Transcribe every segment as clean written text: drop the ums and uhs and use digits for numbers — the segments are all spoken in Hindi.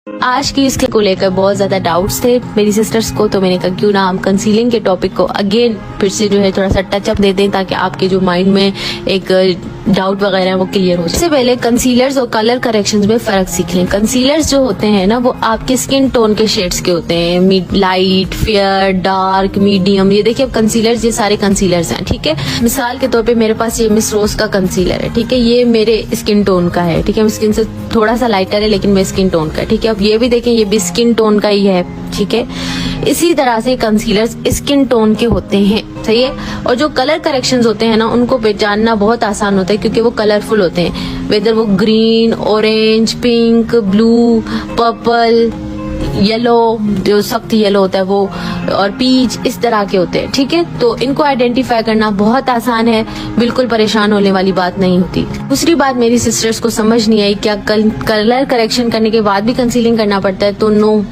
आज की इसके को लेकर बहुत ज्यादा डाउट्स थे मेरी सिस्टर्स को, तो मैंने कहा क्यों ना हम कंसीलिंग के टॉपिक को अगेन फिर से जो है थोड़ा सा टचअप दे दें ताकि आपके जो माइंड में एक डाउट वगैरह है वो क्लियर हो जाए। सबसे पहले कंसीलर्स और कलर करेक्शंस में फर्क सीख लें। कंसीलर्स जो होते हैं ना वो आपके स्किन टोन के शेड्स के होते हैं, लाइट, फेयर, डार्क, मीडियम। ये देखिए अब कंसीलर्स, ये सारे कंसीलर्स हैं, ठीक है। मिसाल के तौर पे मेरे पास ये मिस रोज का कंसीलर है, ठीक है, ये मेरे स्किन टोन का है, ठीक है, स्किन से थोड़ा सा लाइटर है लेकिन मेरे स्किन टोन का है, ठीक है। अब ये भी देखें, ये भी स्किन टोन का ही है, ठीक है। इसी तरह से कंसीलर्स स्किन टोन के होते हैं, सही है। और जो कलर करेक्शंस होते हैं ना उनको पहचानना बहुत आसान होता है क्योंकि वो कलरफुल होते हैं, वेदर वो green, orange, pink, blue, purple, yellow, जो सख्त येलो होता है वो, और पीच, इस तरह के होते हैं, ठीक है। तो इनको आइडेंटिफाई करना बहुत आसान है, बिल्कुल परेशान होने वाली बात नहीं होती। दूसरी बात मेरी सिस्टर्स को समझ नहीं आई, क्या कलर करेक्शन करने के बाद भी कंसीलिंग करना पड़ता है? तो नो,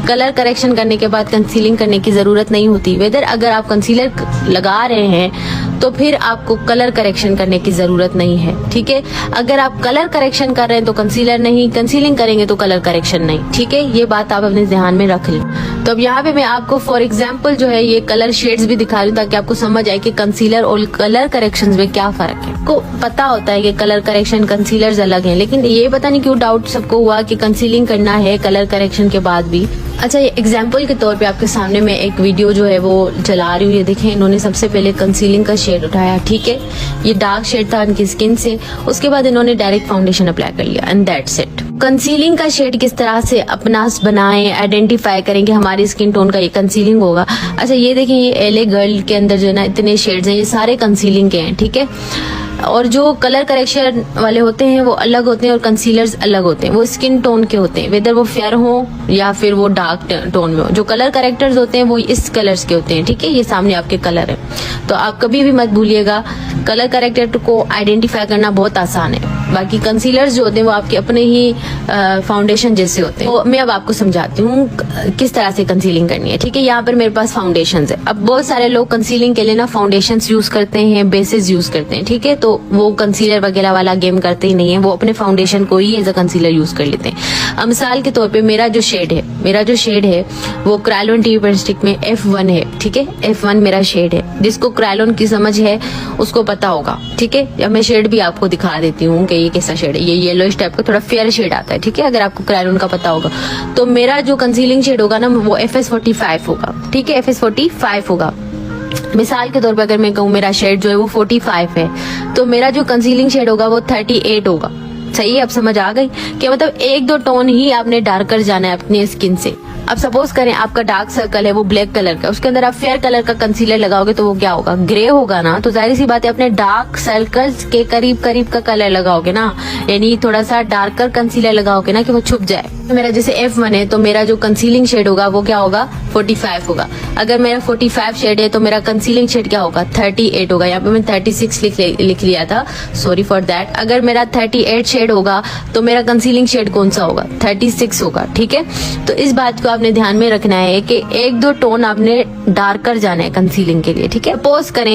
कलर करेक्शन करने के बाद कंसीलिंग करने की जरूरत नहीं होती। वेदर अगर आप कंसीलर लगा रहे हैं तो फिर आपको कलर करेक्शन करने की जरूरत नहीं है, ठीक है। अगर आप कलर करेक्शन कर रहे हैं तो कंसीलर नहीं, कंसीलिंग करेंगे तो कलर करेक्शन नहीं, ठीक है। ये बात आप अपने ध्यान में रख लें। तो अब यहाँ पे मैं आपको फॉर एग्जाम्पल जो है ये कलर शेड्स भी दिखा रही हूँ ताकि आपको समझ आए कि कंसीलर और कलर करेक्शन में क्या फर्क है। को पता होता है कि कलर करेक्शन कंसीलर्स अलग हैं, लेकिन ये पता नहीं क्यों डाउट सबको हुआ कि कंसीलिंग करना है कलर करेक्शन के बाद भी। अच्छा, ये एग्जाम्पल के तौर पे आपके सामने मैं एक वीडियो जो है वो चला रही हूँ। ये देखें, इन्होंने सबसे पहले कंसीलिंग का शेड उठाया, ठीक है, ये डार्क शेड था इनकी स्किन से, उसके बाद इन्होंने डायरेक्ट फाउंडेशन अप्लाई कर लिया एंड दैट्स इट। कंसीलिंग का शेड किस तरह से अपना बनाएं, आइडेंटिफाई करेंगे हमारी स्किन टोन का ये कंसीलिंग होगा। अच्छा, ये देखें, ये एलए गर्ल के अंदर जो है ना इतने शेड्स हैं, ये सारे कंसीलिंग के हैं, ठीक है। और जो कलर करेक्शन वाले होते हैं वो अलग होते हैं और कंसीलर्स अलग होते हैं, वो स्किन टोन के होते हैं, वेदर वो फेयर हो या फिर वो डार्क टोन में हो। जो कलर करेक्टर्स होते हैं वो इस कलर्स के होते हैं, ठीक है, ये सामने आपके कलर है। तो आप कभी भी मत भूलिएगा, कलर करेक्टर को आइडेंटिफाई करना बहुत आसान है। बाकी कंसीलर्स जो होते हैं वो आपके अपने ही फाउंडेशन जैसे होते हैं। तो मैं अब आपको समझाती हूँ किस तरह से कंसीलिंग करनी है, ठीक है। यहाँ पर मेरे पास फाउंडेशन है। अब बहुत सारे लोग कंसीलिंग के लिए ना फाउंडेशन यूज करते हैं, बेसेस यूज करते हैं, ठीक है। तो वो कंसीलर वगैरह वाला गेम करते ही नहीं है, वो अपने फाउंडेशन को ही एज अ कंसीलर यूज कर लेते हैं। अब मिसाल के तौर पे मेरा जो शेड है वो क्रायोन टी स्टिक में F1 है, ठीक है, F1 मेरा शेड है। जिसको क्रायोन की समझ है उसको पता होगा, ठीक है। अब मैं शेड भी आपको दिखा देती हूँ कि ये कैसा शेड है। ये येलो टाइप का थोड़ा फेयर शेड आता है, ठीक है, अगर आपको क्रायोन का पता होगा। तो मेरा जो कंसीलिंग शेड होगा ना वो FS45 होगा, ठीक है, FS45 होगा। मिसाल के तौर पर अगर मैं कहूँ मेरा शेड जो है वो 45 है तो मेरा जो कंसीलिंग शेड होगा वो 38 होगा। सही है, अब समझ आ गई कि मतलब एक दो टोन ही आपने डार्कर जाना है अपनी स्किन से। अब सपोज करें आपका डार्क सर्कल है वो ब्लैक कलर का, उसके अंदर आप फेयर कलर का कंसीलर लगाओगे तो वो क्या होगा, ग्रे होगा ना। तो जाहिर सी बात है अपने डार्क सर्कल्स के करीब करीब का कलर लगाओगे ना, यानी थोड़ा सा डार्कर कंसीलर लगाओगे ना कि वो छुप जाए। तो मेरा जैसे F1 है तो मेरा जो कंसीलिंग शेड होगा वो क्या होगा, 45 होगा। अगर मेरा 45 शेड है तो मेरा कंसीलिंग शेड क्या होगा, 38 होगा। यहाँ पे मैं 36 लिख लिया था, सॉरी फॉर दैट। अगर मेरा 38 शेड होगा तो मेरा कंसीलिंग शेड कौन सा होगा, 36 होगा, ठीक है। तो इस बात को आपने ध्यान में रखना है कि एक दो टोन आपने डार्कर जाना है कंसीलिंग के लिए, ठीक है।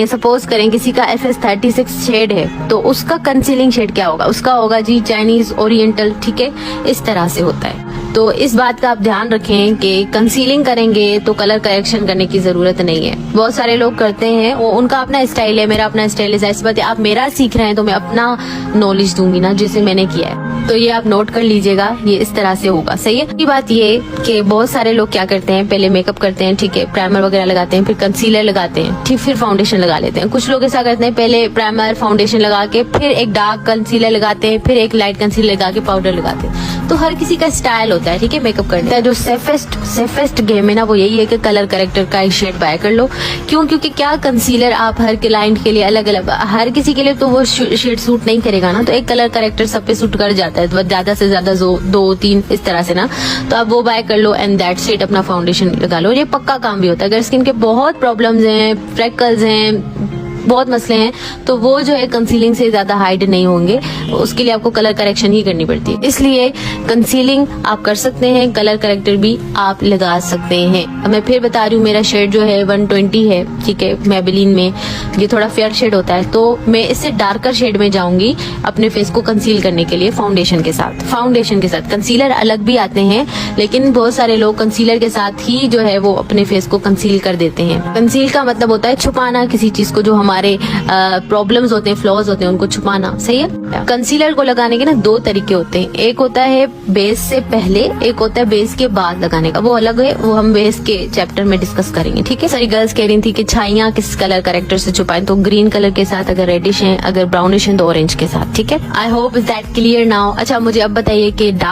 सपोज करें किसी का FS36 शेड है तो उसका कंसीलिंग शेड क्या होगा, उसका होगा जी चाइनीज ओरिएंटल, ठीक है, इस तरह से होता है। तो इस बात का आप ध्यान रखें कि कंसीलिंग करेंगे तो कलर करेक्शन करने की जरूरत नहीं है। बहुत सारे लोग करते हैं, वो उनका अपना स्टाइल है, मेरा अपना स्टाइल है। ऐसी बात है, आप मेरा सीख रहे हैं तो मैं अपना नॉलेज दूंगी ना जैसे मैंने किया है। तो ये आप नोट कर लीजिएगा, ये इस तरह से होगा, सही है। की बात ये कि बहुत सारे लोग क्या करते हैं, पहले मेकअप करते हैं, ठीक है, प्राइमर वगैरह लगाते हैं, फिर कंसीलर लगाते हैं, ठीक, फिर फाउंडेशन लगा लेते हैं। कुछ लोग ऐसा करते हैं, पहले प्राइमर फाउंडेशन लगा के फिर एक डार्क कंसीलर लगाते हैं, फिर एक लाइट कंसीलर लगा के पाउडर लगाते हैं। तो हर किसी का स्टाइल होता है, ठीक है, मेकअप करने का। जो सेफेस्ट गेम है ना वो यही है कि कलर करेक्टर का एक शेड बाय कर लो। क्यों? क्योंकि क्या कंसीलर आप हर क्लाइंट के लिए अलग अलग, हर किसी के लिए तो वो शेड सूट नहीं करेगा ना। तो एक कलर करेक्टर सब पे सूट कर जाता है, तो ज्यादा से ज्यादा 2-3 इस तरह से ना। तो आप वो बाय कर लो एंड दैट्स इट, अपना फाउंडेशन लगा लो। ये पक्का काम भी होता है। अगर स्किन के बहुत प्रॉब्लम्स हैं, फ्रेकल्स हैं, बहुत मसले हैं, तो वो जो है कंसीलिंग से ज्यादा हाइड नहीं होंगे, उसके लिए आपको कलर करेक्शन ही करनी पड़ती है। इसलिए कंसीलिंग आप कर सकते हैं, कलर करेक्टर भी आप लगा सकते हैं। अब मैं फिर बता रही हूँ, मेरा शेड जो है 120 है, ठीक है, मैबेलिन में ये थोड़ा फेयर शेड होता है, तो मैं इससे डार्कर शेड में जाऊंगी अपने फेस को कंसील करने के लिए फाउंडेशन के साथ। कंसीलर अलग भी आते हैं, लेकिन बहुत सारे लोग कंसीलर के साथ ही जो है वो अपने फेस को कंसील कर देते हैं। कंसील का मतलब होता है छुपाना किसी चीज को, जो हमारे प्रॉब्लम्स होते हैं, फ्लॉज होते हैं, उनको छुपाना। सही है। कंसीलर को लगाने के ना दो तरीके होते हैं, एक होता है बेस से पहले, एक होता है बेस के बाद लगाने का, वो अलग है, वो हम बेस के चैप्टर में डिस्कस करेंगे, ठीक है। सारी गर्ल्स कह रही थी कि छाइयां किस कलर करेक्टर से छुपाएं, तो ग्रीन कलर के साथ, अगर रेडिश है, अगर ब्राउनिश है तो ऑरेंज के साथ, ठीक है। I hope is that clear now. अच्छा, मुझे अब बताइए कि